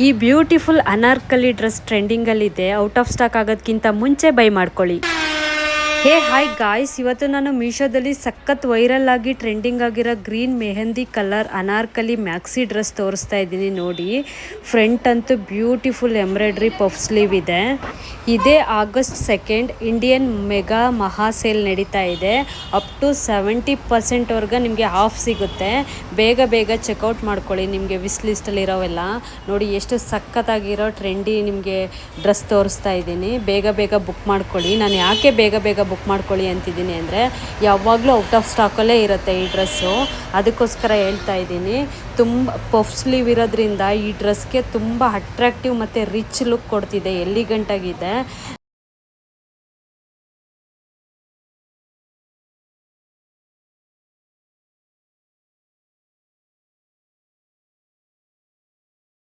ಈ beautiful Anarkali dress ಟ್ರೆಂಡಿಂಗಲ್ಲಿದೆ. Out of stock ಆಗೋದಕ್ಕಿಂತ ಮುಂಚೆ ಬೈ ಮಾಡ್ಕೊಳ್ಳಿ. ಹೇ ಹಾಯ್ ಗಾಯ್ಸ್, ಇವತ್ತು ನಾನು ಮೀಶೋದಲ್ಲಿ ಸಖತ್ ವೈರಲ್ ಆಗಿ ಟ್ರೆಂಡಿಂಗ್ ಆಗಿರೋ green mehndi colour Anarkali maxi dress ತೋರಿಸ್ತಾ ಇದ್ದೀನಿ ನೋಡಿ. ಫ್ರಂಟ್ ಅಂತೂ ಬ್ಯೂಟಿಫುಲ್ ಎಂಬ್ರಾಯ್ಡ್ರಿ ಪಫ್ ಸ್ಲೀವ್ ಇದೆ. ಇದೇ ಆಗಸ್ಟ್ 2 ಇಂಡಿಯನ್ ಮೆಗಾ ಮಹಾ ಸೇಲ್ ನಡೀತಾ ಇದೆ. ಅಪ್ ಟು 70% ನಿಮಗೆ ಆಫ್ ಸಿಗುತ್ತೆ. ಬೇಗ ಬೇಗ ಚೆಕ್ಔಟ್ ಮಾಡ್ಕೊಳ್ಳಿ. ನಿಮಗೆ ವಿಶ್ ಲಿಸ್ಟಲ್ಲಿ ಇರೋವೆಲ್ಲ ನೋಡಿ, ಎಷ್ಟು ಸಖತ್ತಾಗಿರೋ ಟ್ರೆಂಡಿ ನಿಮಗೆ ಡ್ರೆಸ್ ತೋರಿಸ್ತಾ ಇದ್ದೀನಿ. ಬೇಗ ಬೇಗ ಬುಕ್ ಮಾಡ್ಕೊಳ್ಳಿ. ನಾನು ಯಾಕೆ ಬೇಗ ಬೇಗ ಬುಕ್ ಮಾಡ್ಕೊಳ್ಳಿ ಅಂತಿದ್ದೀನಿ ಅಂದರೆ, ಯಾವಾಗಲೂ ಔಟ್ ಆಫ್ ಸ್ಟಾಕಲ್ಲೇ ಇರುತ್ತೆ ಈ ಡ್ರೆಸ್ಸು. ಅದಕ್ಕೋಸ್ಕರ ಹೇಳ್ತಾ ಇದ್ದೀನಿ. ತುಂಬ ಪಫ್ ಸ್ಲೀವ್ ಇರೋದ್ರಿಂದ ಈ ಡ್ರೆಸ್ಗೆ ತುಂಬ ಅಟ್ರಾಕ್ಟಿವ್ ಮತ್ತು ರಿಚ್ ಲುಕ್ ಕೊಡ್ತಿದೆ, ಎಲಿಗೆಂಟ್ ಆಗಿದೆ.